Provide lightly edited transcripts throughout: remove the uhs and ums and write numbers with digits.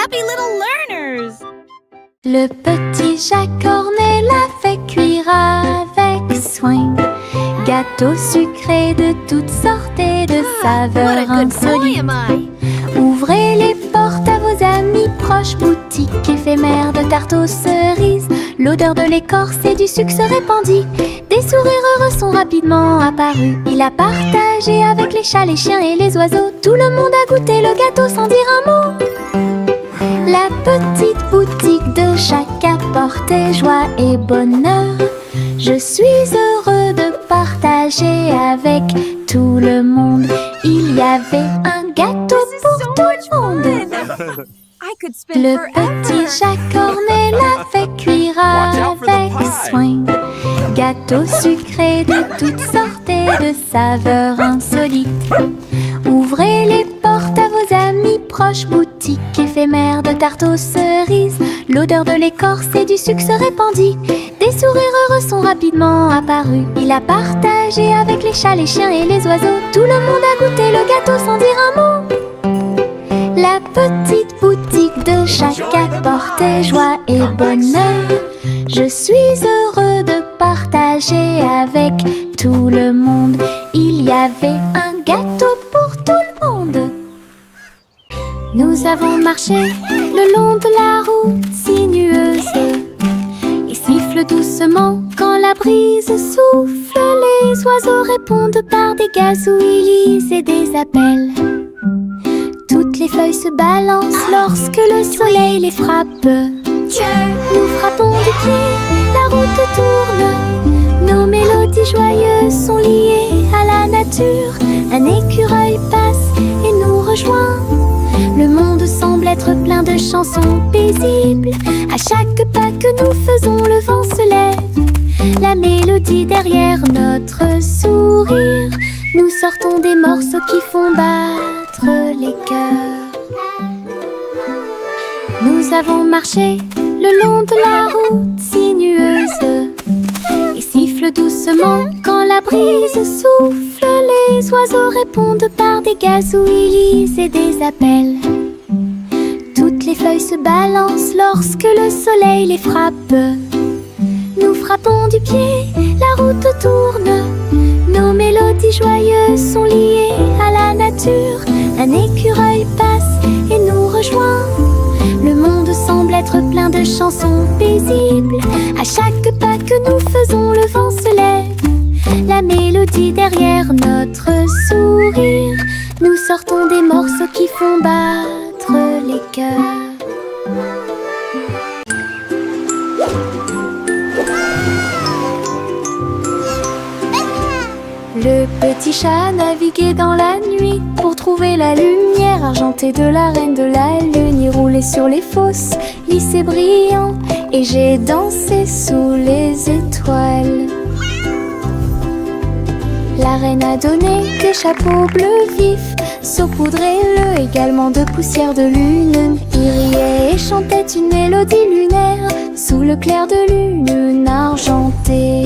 happy little learners! Le petit Jacques Cornet l'a fait cuire avec soin. Gâteau sucré de toutes sortes et de saveurs insolites. Ouvrez les portes à vos amis proches, boutique éphémère de tarte aux cerises. L'odeur de l'écorce et du sucre se répandit. Des sourires heureux sont rapidement apparus. Il a partagé avec les chats, les chiens et les oiseaux. Tout le monde a goûté le gâteau sans dire un mot. La petite boutique de Jacques apportait joie et bonheur. Je suis heureux de partager avec tout le monde. Il y avait un gâteau pour tout le monde. Le petit Jacques Cornet l'a fait cuire avec soin. Gâteau sucré de toutes sortes et de saveurs insolites. Ouvrez les portes à vos amis proches, boutique éphémère de tarte aux cerises. L'odeur de l'écorce et du sucre se répandit. Des sourires heureux sont rapidement apparus. Il a partagé avec les chats, les chiens et les oiseaux. Tout le monde a goûté le gâteau sans dire un mot. La petite boutique de Jacques apportait joie et bonheur. Je suis heureux de partager avec tout le monde. Il y avait un gâteau pour tout le monde. Nous avons marché le long de la route sinueuse et siffle doucement quand la brise souffle. Les oiseaux répondent par des gazouillis et des appels. Toutes les feuilles se balancent lorsque le soleil les frappe. Nous frappons du pied, la route tourne. Nos mélodies joyeuses sont liées à la nature. Un écureuil passe et nous rejoint. Le monde semble être plein de chansons paisibles. À chaque pas que nous faisons, le vent se lève. La mélodie derrière notre sourire. Nous sortons des morceaux qui font battre les cœurs. Nous avons marché le long de la route sinueuse et siffle doucement quand la brise souffle. Les oiseaux répondent par des gazouillis et des appels. Toutes les feuilles se balancent lorsque le soleil les frappe. Nous frappons du pied, la route tourne. Nos mélodies joyeuses sont liées à la nature. Un écureuil passe et nous rejoint. Le monde semble être plein de chansons paisibles. À chaque pas que nous faisons, le vent se lève. La mélodie derrière notre sourire. Nous sortons des morceaux qui font battre les cœurs. Le petit chat naviguait dans la nuit pour trouver la lumière argentée de la reine de la lune. Il roulait sur les fosses, lissé brillant, et j'ai dansé sous les étoiles. La reine a donné des chapeaux bleus vifs, saupoudrez-le également de poussière de lune. Il riait et chantait une mélodie lunaire sous le clair de lune argentée.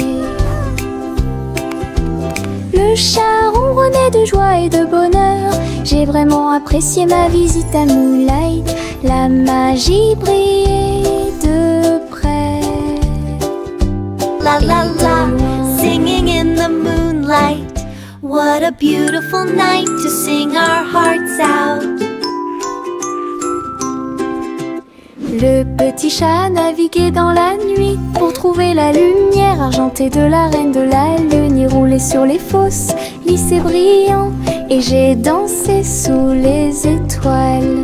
Le chat ronronnait de joie et de bonheur. J'ai vraiment apprécié ma visite à Moonlight. La magie brillait de près. La la la, singing in the moonlight. What a beautiful night to sing our hearts out. Le petit chat naviguait dans la nuit pour trouver la lumière argentée de la reine de la lune. Il roulait sur les fosses, lissé brillant, et j'ai dansé sous les étoiles.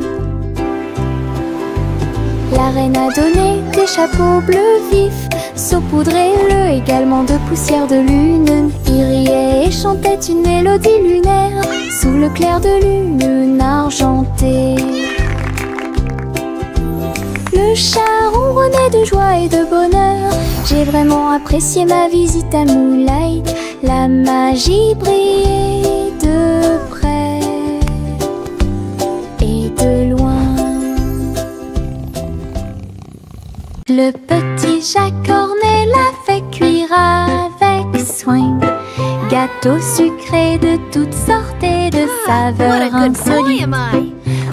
La reine a donné des chapeaux bleus vifs, saupoudrez-le également de poussière de lune. Il riait et chantait une mélodie lunaire sous le clair de lune argentée. Le chat ronronnait de joie et de bonheur. J'ai vraiment apprécié ma visite à Moonlight. La magie brillait de près et de loin. Le petit Jacques Cornet l'a fait cuire avec soin. Gâteau sucré de toutes sortes et de saveurs insolites.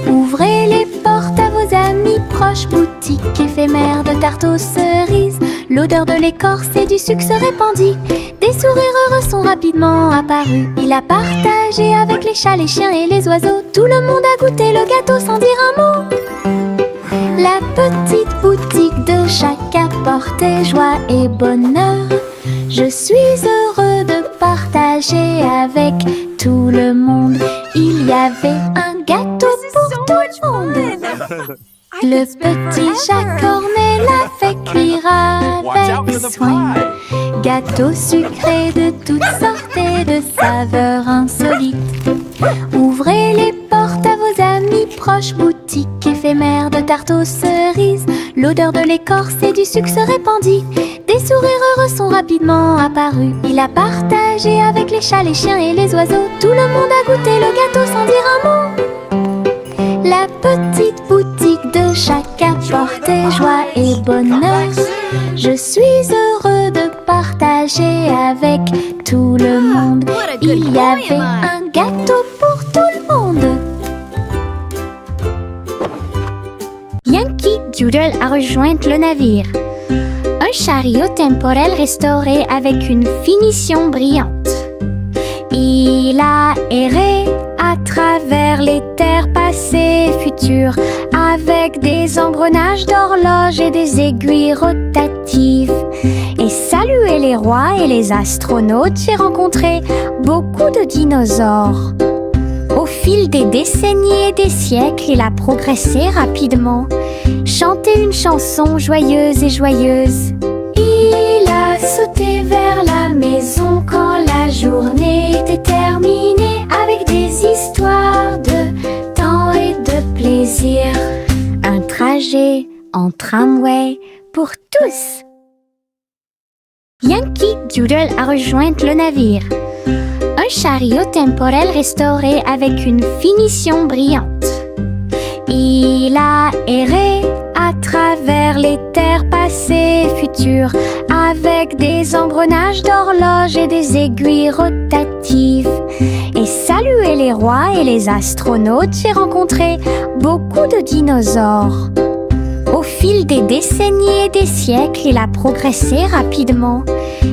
Ouvrez les portes à vos amis proches, boutique éphémère de tarte aux cerises. L'odeur de l'écorce et du sucre se répandit. Des sourires heureux sont rapidement apparus. Il a partagé avec les chats, les chiens et les oiseaux. Tout le monde a goûté le gâteau sans dire un mot. La petite boutique de chaque apportait joie et bonheur. Je suis heureux de partager avec tout le monde. Il y avait un gâteau pour tout le monde. Le petit chat cornet l'a fait cuire avec soin. Gâteau sucré de toutes sortes et de saveurs insolites. Ouvrez les portes à vos amis proches, boutique éphémère de tarte aux cerises. L'odeur de l'écorce et du sucre se répandit. Des sourires heureux sont rapidement apparus. Il a partagé avec les chats, les chiens et les oiseaux. Tout le monde a goûté le gâteau sans dire un mot. La petite boutique de chaque apportait joie et bonheur. Je suis heureux de partager avec tout le monde. Il y avait un gâteau pour tout le monde. Yankee Doodle a rejoint le navire. Un chariot temporel restauré avec une finition brillante. Il a erré à travers les terres passées et futures, avec des engrenages d'horloge et des aiguilles rotatives. Et salué les rois et les astronautes, j'ai rencontré beaucoup de dinosaures. Au fil des décennies et des siècles, il a progressé rapidement, chanté une chanson joyeuse et joyeuse. Il a sauté vers la maison quand la journée était terminée, avec des histoires de temps et de plaisir. Un trajet en tramway pour tous. Yankee Doodle a rejoint le navire. Un chariot temporel restauré avec une finition brillante. Il a erré à travers les terres passées et futures, avec des engrenages d'horloge et des aiguilles rotatives. Et salué les rois et les astronautes, j'ai rencontré beaucoup de dinosaures. Au fil des décennies et des siècles, il a progressé rapidement,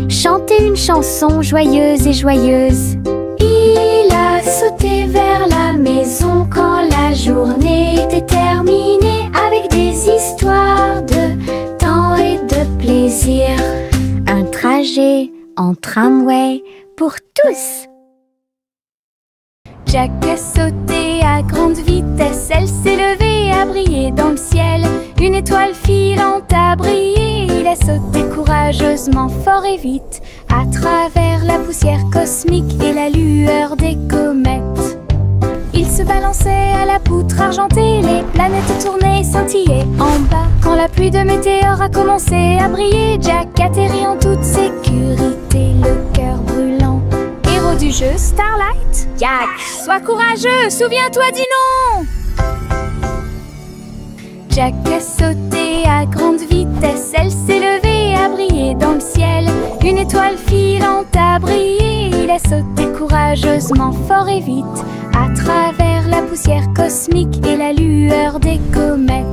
chanté une chanson joyeuse et joyeuse. Il a sauté vers la maison quand la journée était terminée, avec des histoires de temps et de plaisir. Un trajet en tramway pour tous. Jack a sauté à grande vitesse, elle s'est levée à briller dans le ciel. Une étoile filante a brillé, il a sauté courageusement, fort et vite, à travers la poussière cosmique et la lueur des comètes. Il se balançait à la poutre argentée, les planètes tournaient et scintillaient en bas. Quand la pluie de météores a commencé à briller, Jack atterrit en toute sécurité, le cœur brûlant. Héros du jeu Starlight, Jack, sois courageux, souviens-toi du nom. Jack a sauté à grande vitesse, elle s'est levée à briller dans le ciel. Une étoile filante a brillé, il a sauté courageusement, fort et vite, à travers la poussière cosmique et la lueur des comètes.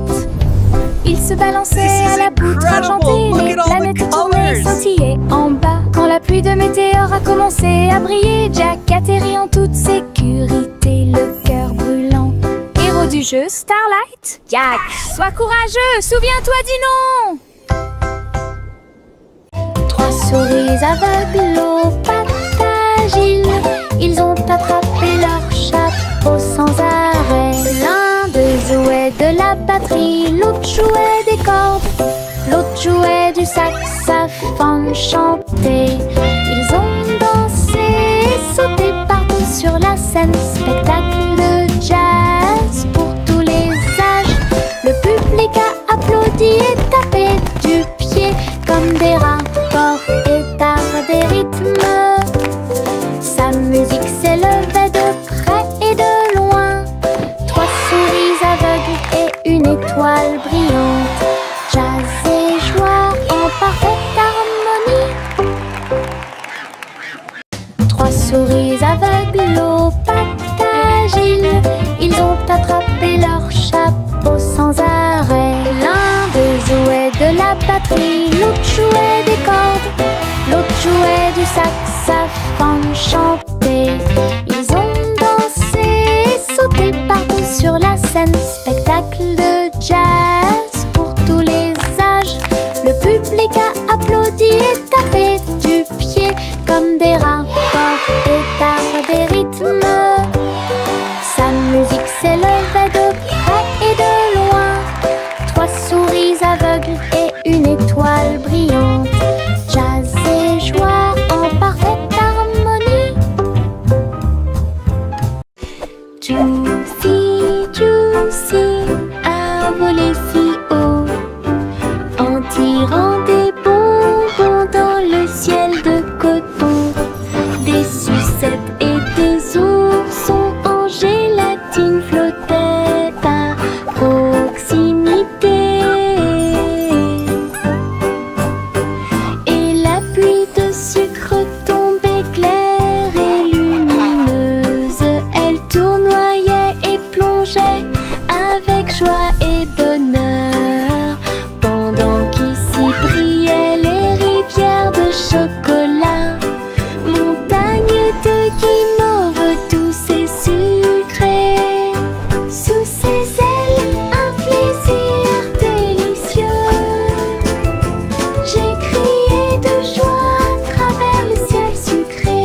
Il se balançait à la poutre argentée, les planètes tournaient et scintillaient en bas. Quand la pluie de météores a commencé à briller, Jack atterrit en toute sécurité, le cœur brûlant. Héros du jeu Starlight, Jack, sois courageux, souviens-toi du nom. Trois souris aveugles aux pattes agiles, ils ont attrapé leur chapeau sans arrêt. L'un d'eux jouait de la batterie, l'autre jouait des cordes, l'autre jouait du saxophone chanté. Ils ont dansé et sauté partout sur la scène, spectacle de jazz pour tous les âges. Le public a applaudi et tapé du pied comme des rapports et d'art des rythmes. Sa musique s'élevait de près et de loin. Trois souris aveugles et une étoile brillante. Jazz et joie en parfaite harmonie. Trois souris aveugles aux pattes du saxophone chanter. Ils ont dansé et sauté partout sur la scène. Spectacle de jazz pour tous les âges. Le public a applaudi et tapé du pied comme des rats portés par des rythmes. Sa musique s'élevait de près et de loin. 3 souris aveugles et une étoile brillante. Jazz et joie en parfaite harmonie. Juicy, juicy, a volé si haut en tirant des bonbons dans le ciel de coton. Des sucettes et des oursons en gélatine flottaient à proximité. Et la pluie de sucre tombait claire et lumineuse. Elle tournoyait et plongeait avec joie et bonheur, pendant qu'ici brillaient les rivières de chocolat. Montagne de guimauve douce et sucrée. Sous ses ailes, un plaisir délicieux. J'ai crié de joie à travers le ciel sucré.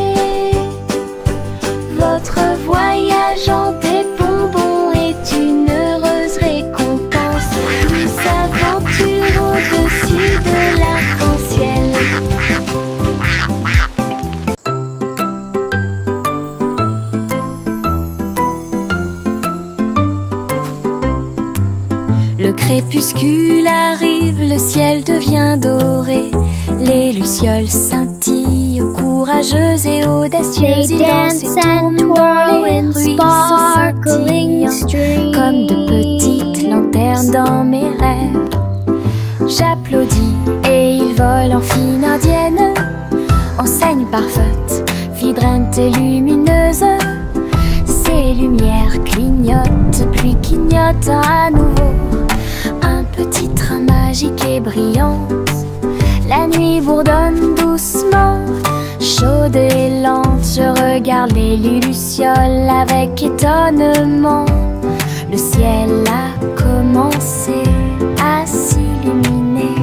Votre voyage en des bonbons est une heureuse récompense. Douce aventure au-dessus de l'arc-en-ciel. Le crépuscule arrive, le ciel devient doré. Les lucioles scintillent, courageuses et audacieuses. Ils dansent et tournent dans les ruisseaux scintillants, comme de petites lanternes dans mes rêves. J'applaudis et ils volent en fine indienne. Enseigne parfaite, vibrante et lumineuse. Ces lumières clignotent, puis clignotent à nouveau. Un petit train magique et brillant. La nuit bourdonne doucement, chaude et lente. Je regarde les lucioles avec étonnement. Le ciel a commencé à s'illuminer.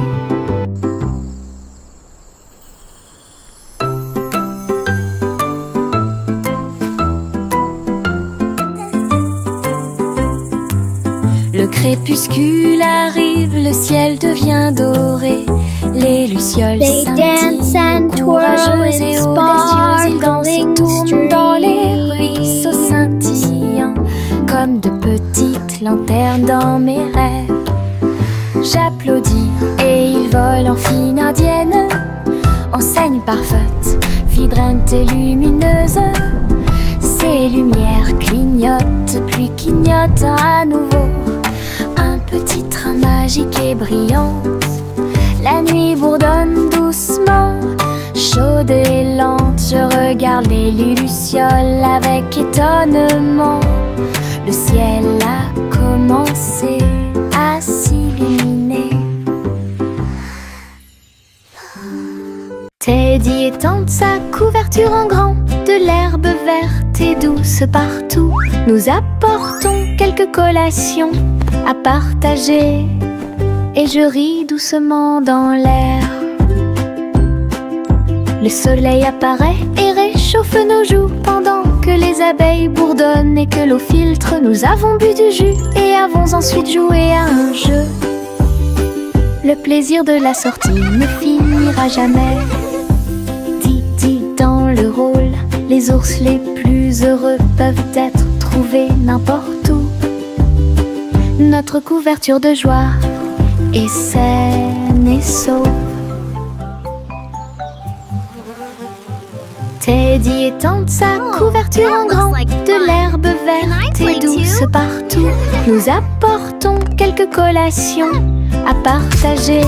Le crépuscule arrive, le ciel devient doré. Les lucioles scintillent, courageuses et audacieuses. Ils dansent et tournent dans les ruisseaux scintillants, comme de petites lanternes dans mes rêves. J'applaudis et ils volent en fine indienne. Enseigne parfaite, vibrante et lumineuse. Ces lumières clignotent, puis clignotent à nouveau. Un petit train magique et brillant. La nuit bourdonne doucement, chaude et lente. Je regarde les lucioles avec étonnement. Le ciel a commencé à s'illuminer. Teddy étend sa couverture en grand, de l'herbe verte et douce partout. Nous apportons quelques collations à partager, et je ris doucement dans l'air. Le soleil apparaît et réchauffe nos joues, pendant que les abeilles bourdonnent et que l'eau filtre. Nous avons bu du jus et avons ensuite joué à un jeu. Le plaisir de la sortie ne finira jamais. Didi dans le rôle, les ours les plus heureux peuvent être trouvés n'importe où. Notre couverture de joie est saine et sauve. Teddy étend sa couverture en grand, de l'herbe verte et douce partout. Nous apportons quelques collations à partager,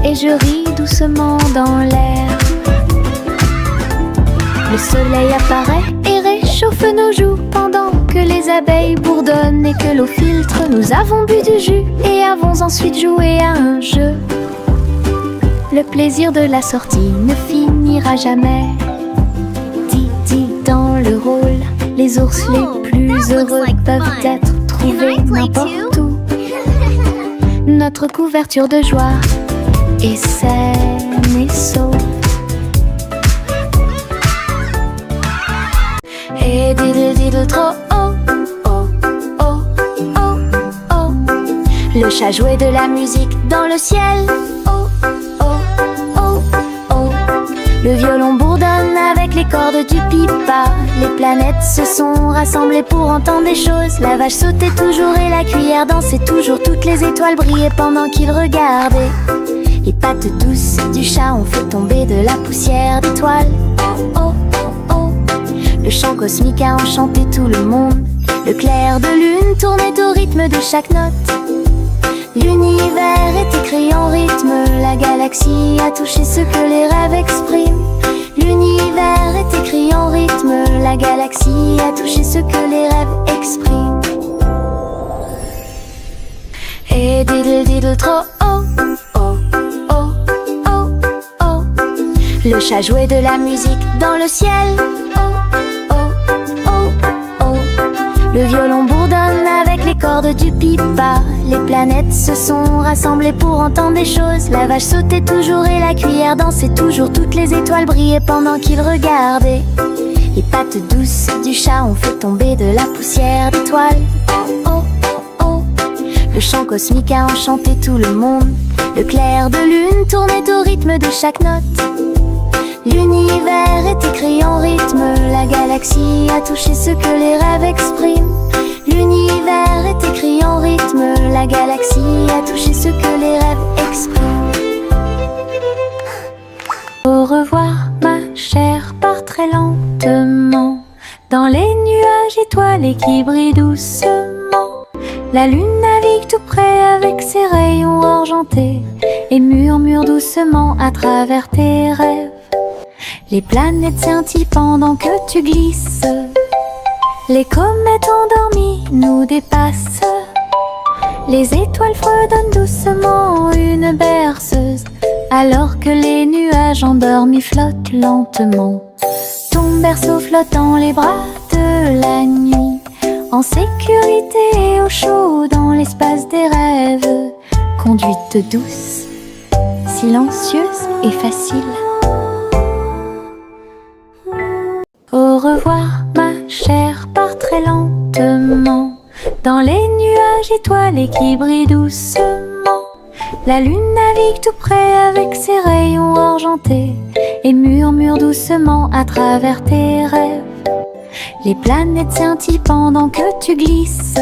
et je ris doucement dans l'air. Le soleil apparaît et réchauffe nos joues, pendant que les abeilles bourdonnent et que l'eau filtre. Nous avons bu du jus et avons ensuite joué à un jeu. Le plaisir de la sortie ne finit n'ira jamais. Didi dans le rôle, les ours les plus heureux peuvent être trouvés n'importe où. Notre couverture de joie est saine et sauve. Et diddle diddle trop oh, oh, oh, oh, oh. Le chat jouait de la musique dans le ciel. Oh, oh, oh, oh. Le violon bourdonne avec les cordes du pipa. Les planètes se sont rassemblées pour entendre des choses. La vache sautait toujours et la cuillère dansait toujours. Toutes les étoiles brillaient pendant qu'ils regardaient. Les pattes douces du chat ont fait tomber de la poussière d'étoiles. Oh, oh, oh, oh. Le chant cosmique a enchanté tout le monde. Le clair de lune tournait au rythme de chaque note. L'univers est écrit en rythme. La galaxie a touché ce que les rêves expriment. L'univers est écrit en rythme. La galaxie a touché ce que les rêves expriment. Et diddle diddle trop oh, oh, oh, oh, oh. Le chat jouait de la musique dans le ciel. Oh, oh, oh, oh. Le violon bourdonne avec les cordes du pipa. Les planètes se sont rassemblées pour entendre des choses. La vache sautait toujours et la cuillère dansait toujours. Toutes les étoiles brillaient pendant qu'ils regardaient. Les pattes douces du chat ont fait tomber de la poussière d'étoiles. Oh, oh, oh, oh. Le chant cosmique a enchanté tout le monde. Le clair de lune tournait au rythme de chaque note. L'univers est écrit en rythme. La galaxie a touché ce que les rêves expriment. L'univers est écrit en rythme. La galaxie a touché ce que les rêves expriment. Au revoir ma chère, pars très lentement dans les nuages étoilés qui brillent doucement. La lune navigue tout près avec ses rayons argentés et murmure doucement à travers tes rêves. Les planètes scintillent pendant que tu glisses. Les comètes endormies nous dépassent. Les étoiles fredonnent doucement une berceuse, alors que les nuages endormis flottent lentement. Ton berceau flotte dans les bras de la nuit, en sécurité et au chaud dans l'espace des rêves. Conduite douce, silencieuse et facile. Au revoir ma chère, pars très lentement dans les nuages étoilés qui brillent doucement. La lune navigue tout près avec ses rayons argentés et murmure doucement à travers tes rêves. Les planètes scintillent pendant que tu glisses.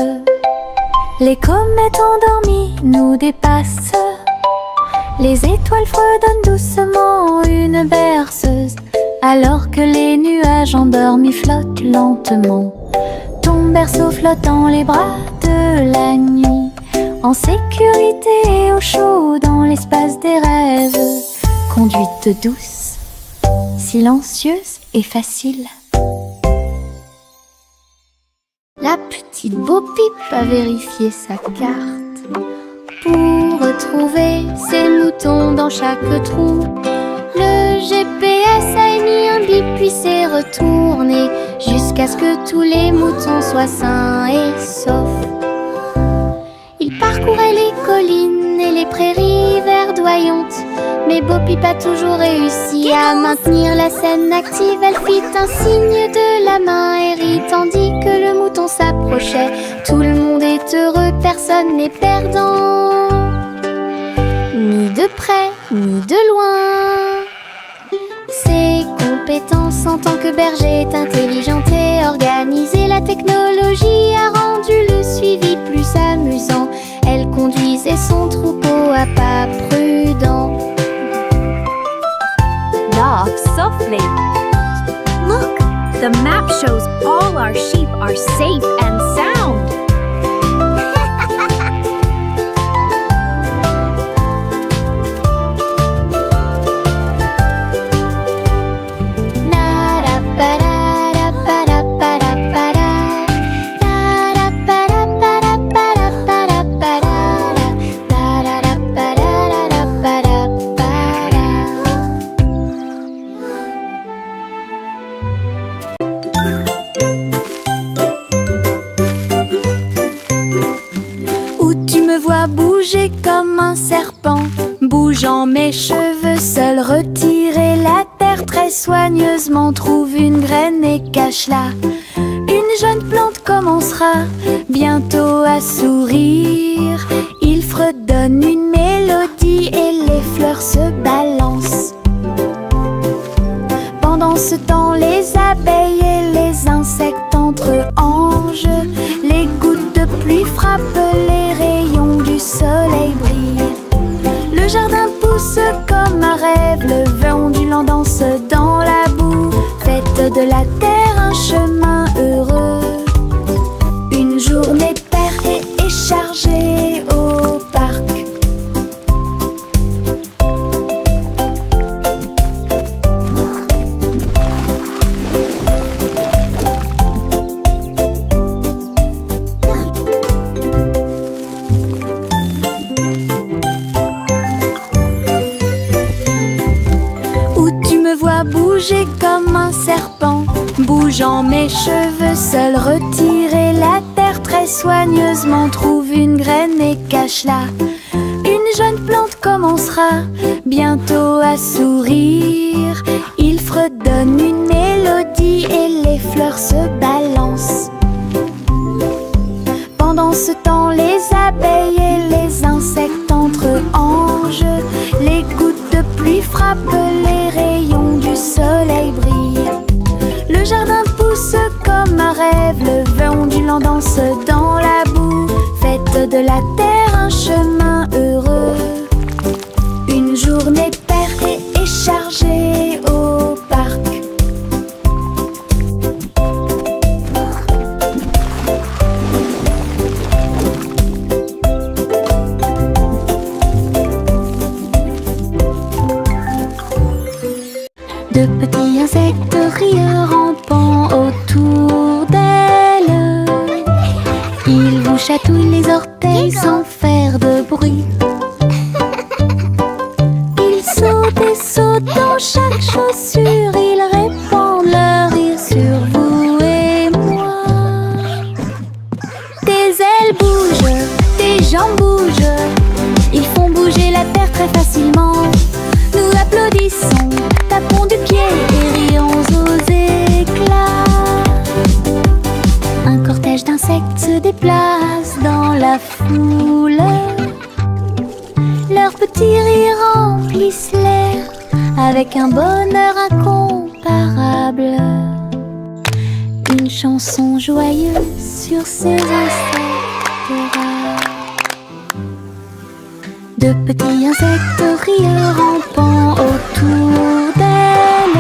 Les comètes endormies nous dépassent. Les étoiles fredonnent doucement une berceuse, alors que les nuages endormis flottent lentement. Ton berceau flotte dans les bras de la nuit, en sécurité et au chaud dans l'espace des rêves. Conduite douce, silencieuse et facile. La petite Bo Peep a vérifié sa carte pour retrouver ses moutons dans chaque trou. Le GPS a émis un bip puis s'est retourné jusqu'à ce que tous les moutons soient sains et saufs. Il parcourait les collines et les prairies verdoyantes, mais Bo Peep a toujours réussi à maintenir la scène active. Elle fit un signe de la main et rit tandis que le mouton s'approchait. Tout le monde est heureux, personne n'est perdant, ni de près ni de loin. Ses compétences en tant que berger est intelligente et organisée. La technologie a rendu le suivi plus amusant. Elle conduisait son troupeau à pas prudents. Walk softly. Look, the map shows all our sheep are safe and sound. bouger comme un serpent. Bougeant mes cheveux, seul retirer la terre très soigneusement. Trouve une graine et cache-la. Une jeune plante commencera bientôt à sourire. Il fredonne une mélodie et les fleurs se balancent. Pendant ce temps, les abeilles et les insectes entre anges. Les gouttes de pluie frappent, les rayons du soleil brillent. Le jardin pousse comme un rêve, le vent ondulant danse dans la boue. Faites de la terre un chemin heureux. Une journée paire et chargée au parc. Bouger comme un serpent, bougeant mes cheveux, seul retirer la terre très soigneusement. Trouve une graine et cache-la. Une jeune plante commencera bientôt à sourire. Il fredonne une mélodie et les fleurs se balancent. Pendant ce temps, les abeilles et les insectes entre anges. Les gouttes de pluie frappent, les rayons du soleil brillent. Le jardin pousse comme un rêve, le vent ondulant danse dans la boue. Faites de la terre un chemin heureux. Une journée paire et chargée au parc. De petits insectes rieurs rampant autour d'elle. Ils vous chatouillent les orteils sans faire de bruit. Ils sautent et sautent dans chaque chaussure. Ils répandent leur rire sur vous et moi. Tes ailes bougent, tes jambes bougent. Ils font bouger la terre très facilement. Nous applaudissons, tapons du pied et rions aux éclats. Un cortège d'insectes se déplace dans la foule. Leurs petits rires remplissent l'air avec un bonheur incomparable. Une chanson joyeuse sur ces insectes rares. De petits insectes rieurs rampant autour d'elle.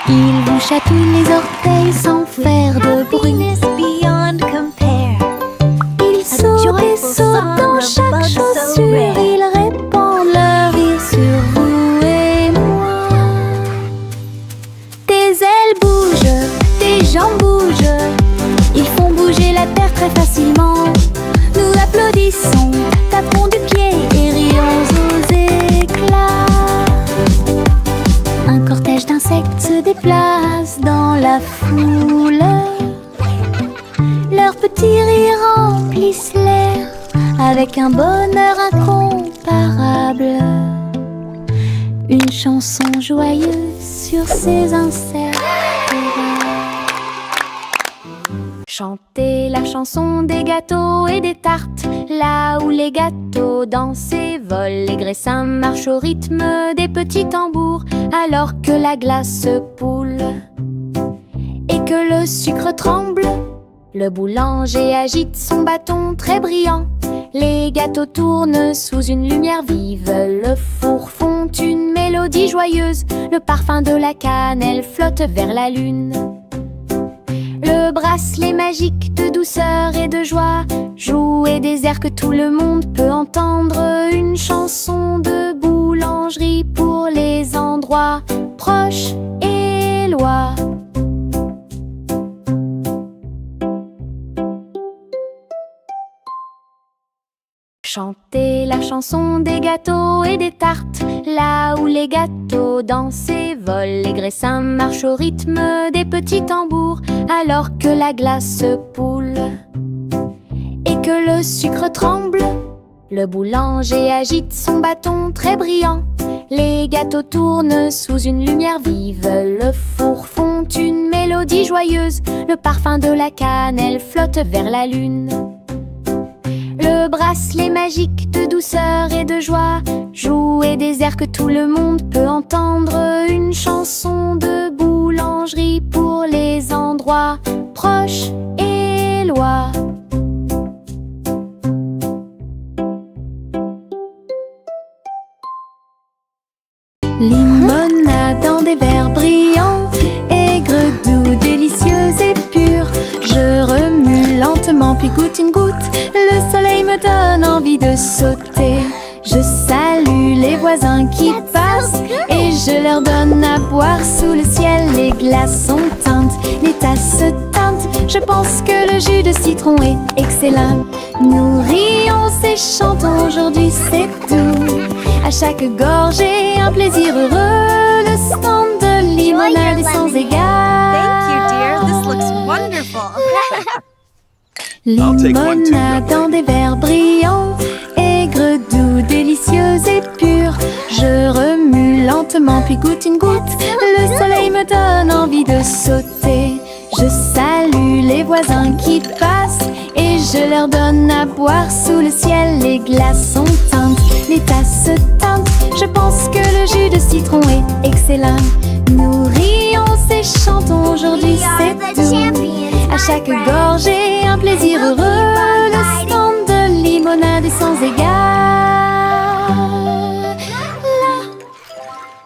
Ils vous chatouillent les orteils sans faire de bruit. Ils sautent et sautent dans chaque chaussure. Ils répandent leur rire sur vous et moi. Tes ailes bougent, tes jambes bougent. Ils font bouger la terre très facilement. Nous applaudissons, tapons du pied et rions aux éclats. Un cortège d'insectes se déplace dans la foule. Leurs petits rires remplissent l'air avec un bonheur incomparable. Une chanson joyeuse sur ces insectes rares. Chantez la chanson des gâteaux et des tartes. Là où les gâteaux dansent et volent, les graissins marchent au rythme des petits tambours. Alors que la glace se poule et que le sucre tremble, le boulanger agite son bâton très brillant. Les gâteaux tournent sous une lumière vive. Le four fond une mélodie joyeuse. Le parfum de la cannelle flotte vers la lune. Le bracelet magique de douceur et de joie jouer des airs que tout le monde peut entendre. Une chanson de boulangerie pour les endroits proches et loin. Chantez la chanson des gâteaux et des tartes. Là où les gâteaux dansent et volent, les graissins marchent au rythme des petits tambours. Alors que la glace se poule et que le sucre tremble, Le boulanger agite son bâton très brillant. Les gâteaux tournent sous une lumière vive. Le four fond une mélodie joyeuse. Le parfum de la cannelle flotte vers la lune. Le bracelet magique de douceur et de joie jouer des airs que tout le monde peut entendre. Une chanson de boulangerie pour les endroits proches et loin. Limonade dans des verres brillants, aigre, doux, délicieuse et pure. Je remue lentement puis goutte une goutte. Le soleil me donne envie de sauter. Je salue les voisins qui passent et je leur donne à boire sous le ciel. Les glaçons teintent, les tasses se teintent. Je pense que le jus de citron est excellent. Nous rions et chantons aujourd'hui, c'est tout. À chaque gorgée, un plaisir heureux. Le stand de limonade est sans égal. Thank you, dear. This looks wonderful. Limonade dans des verres brillants, aigre, doux, délicieuse et pure. Je remue lentement puis goûte une goutte. Le soleil me donne envie de sauter. Je salue les voisins qui passent et je leur donne à boire sous le ciel. Les glaçons teintent, les tasses se teintent. Je pense que le jus de citron est excellent. Nous rions et chantons aujourd'hui, c'est tout. À chaque gorgée, un plaisir heureux. Le stand de limonade est sans égal.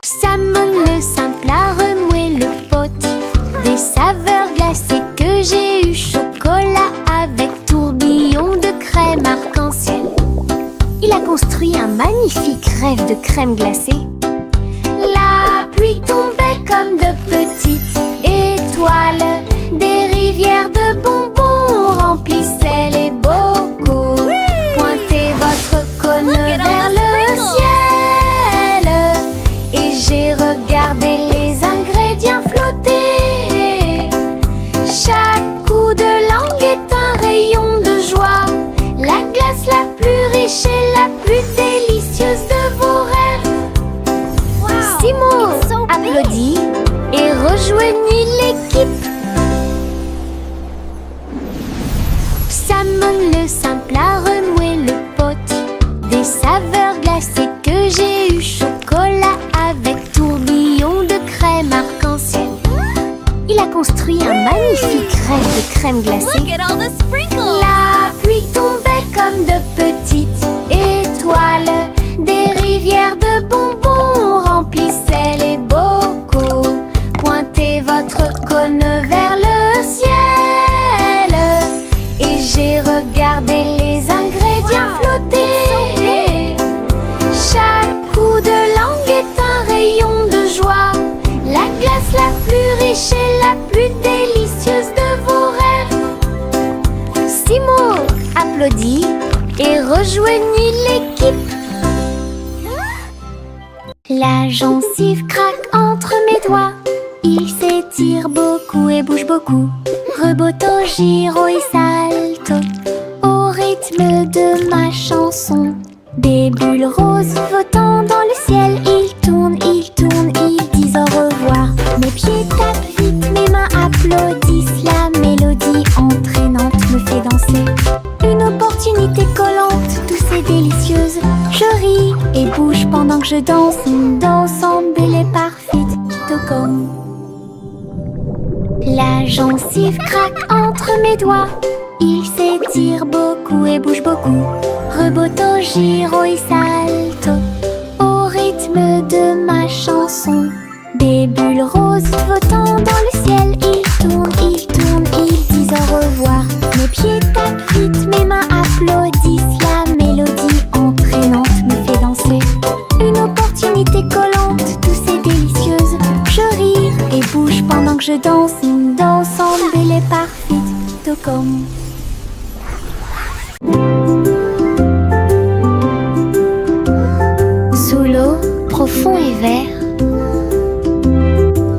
Salmon le simple à remouer le pot. Des saveurs glacées que j'ai eu. Chocolat avec tourbillon de crème arc-en-ciel. Il a construit un magnifique rêve de crème glacée. La pluie tombait comme de petites étoiles. Des rivières de bonbons remplissaient les bocaux. Pointez votre cône vers le ciel et j'ai regardé les ingrédients flotter. Chaque coup de langue est un rayon de joie. La glace la plus riche et la plus délicieuse de vos rêves. Simo applaudit et rejoignit l'équipe. Salmon le simple à remouer le pot. Des saveurs glacées que j'ai eu. Chocolat avec tourbillon de crème arc-en-ciel. Il a construit un magnifique rêve de crème glacée. Look at all the sprinkles. La pluie tombait comme de petites étoiles. Des rivières de bonbons remplissaient les bocaux. Pointez votre cône vers le ciel et j'ai regardé les ingrédients flotter. Chaque coup de langue est un rayon de joie. La glace la plus riche et la plus délicieuse de vos rêves. Simo applaudit et rejoignit l'équipe. La gencive craque entre mes doigts. Il s'étire beaucoup et bouge beaucoup. Reboto, giro et salto au rythme de ma chanson. Des bulles roses flottant dans le ciel. Ils tournent, ils disent au revoir. Mes pieds tapent vite, mes mains applaudissent. La mélodie entraînante me fait danser. Une opportunité collante, douce et délicieuse. Je ris et bouge pendant que je danse. Une danse embellée parfaite, Tocom. La gencive craque entre mes doigts. Il s'étire beaucoup et bouge beaucoup. Reboto, giro et salto au rythme de ma chanson. Des bulles roses flottant dans le ciel. Ils tournent, ils disent au revoir. Mes pieds tapent vite, mes mains applaudissent. La mélodie entraînante me fait danser. Une opportunité collante, douce et délicieuse. Je ris et bouge pendant que je danse. Une danse embellée parfaite, Tocom. Sous l'eau, profond et vert,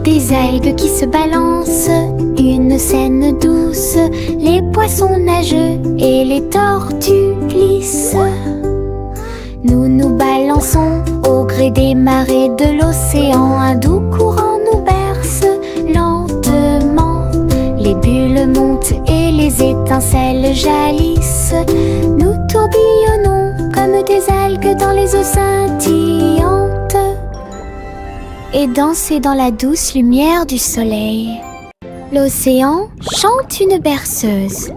des algues qui se balancent, une scène douce, les poissons nagent et les tortues glissent. Nous nous balançons au gré des marées de l'océan. Un doux courant nous berce lentement. Les bulles montent et les étincelles jaillissent. Nous tourbillonnons comme des algues dans les eaux scintillantes et danser dans la douce lumière du soleil. L'océan chante une berceuse.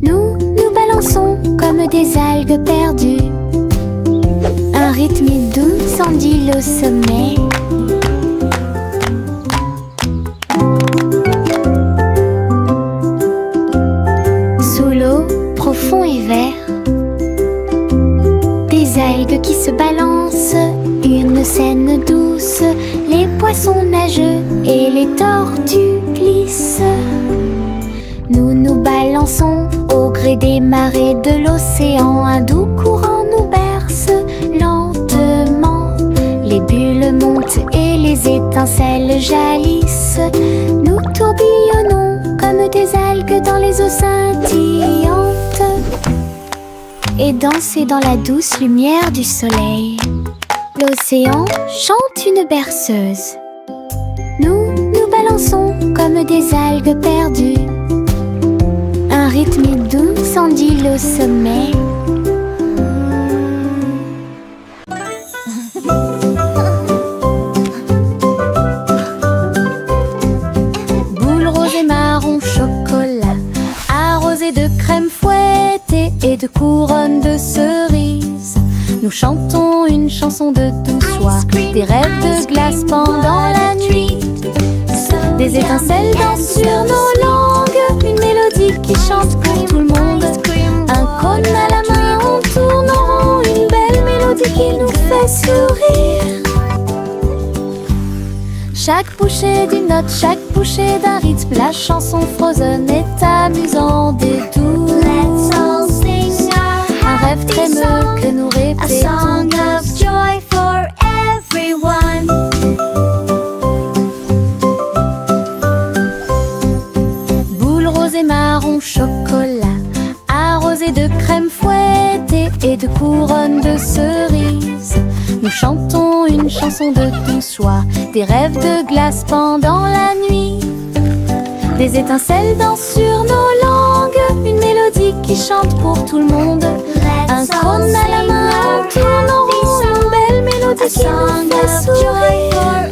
Nous nous balançons comme des algues perdues. Un rythme doux s'endile au sommet. Sous l'eau, profond et vert, des algues qui se balancent, une scène douce. Les poissons nagent et les tortues glissent. Nous nous balançons au gré des marées de l'océan. Un doux courant nous berce lentement. Les bulles montent et les étincelles jaillissent. Nous tourbillonnons comme des algues dans les eaux scintillantes et danser dans la douce lumière du soleil. L'océan chante une berceuse. Nous nous balançons comme des algues perdues. Un rythme doux s'endile au sommet. Boule rose et marron chocolat, arrosée de crème fouettée et de couronnes de cerises. Nous chantons une chanson de douce joie, des rêves de glace pendant la nuit. Des étincelles dansent sur nos langues, une mélodie qui chante pour tout le monde. Un cône à la main, on tourne en rond, une belle mélodie qui nous fait sourire. Chaque bouchée d'une note, chaque bouchée d'un rythme, la chanson Frozen est amusante et douce. Un rêve crémeux que nous répétons. A song of joy for everyone. Boule rose et marron chocolat, arrosée de crème fouettée et de couronnes de cerises. Nous chantons une chanson de douce joie, des rêves de glace pendant la nuit. Des étincelles dansent sur nos langues, une mélodie qui chante pour tout le monde. Un cône à la main, on tourne en rond, une belle mélodie qui nous fait sourire.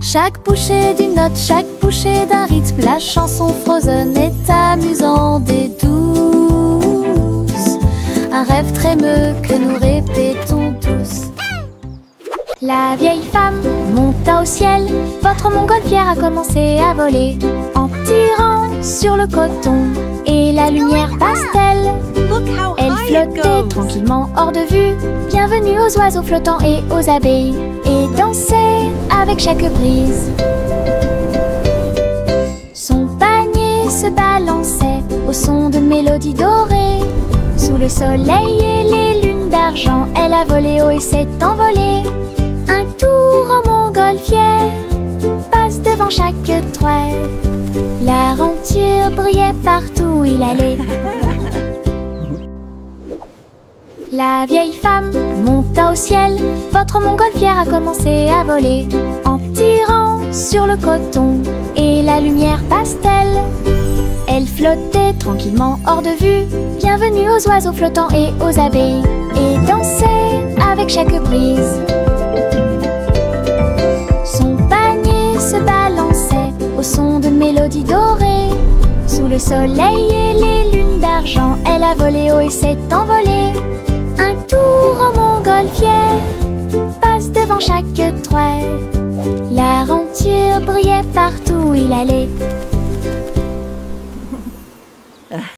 Chaque bouchée d'une note, chaque bouchée d'un rythme, la chanson Frozen est amusante et douce. Un rêve trémeux que nous répétons tous. La vieille femme monta au ciel, votre montgolfière a commencé à voler en tirant sur le coton et la lumière pastel. Elle flottait tranquillement hors de vue. Bienvenue aux oiseaux flottants et aux abeilles, et dansait avec chaque brise. Son panier se balançait au son de mélodies dorées. Sous le soleil et les lunes d'argent, elle a volé haut et s'est envolée. Un tour en montgolfière passe devant chaque trait. La renture brillait partout où il allait. La vieille femme monta au ciel, votre montgolfière a commencé à voler en tirant sur le coton et la lumière pastel. Elle flottait tranquillement hors de vue. Bienvenue aux oiseaux flottants et aux abeilles, et dansait avec chaque brise. Son panier se balançait au son de mélodies dorées. Sous le soleil et les lunes d'argent, elle a volé haut et s'est envolée. Un tour en montgolfière passe devant chaque trait. La renture brillait partout où il allait.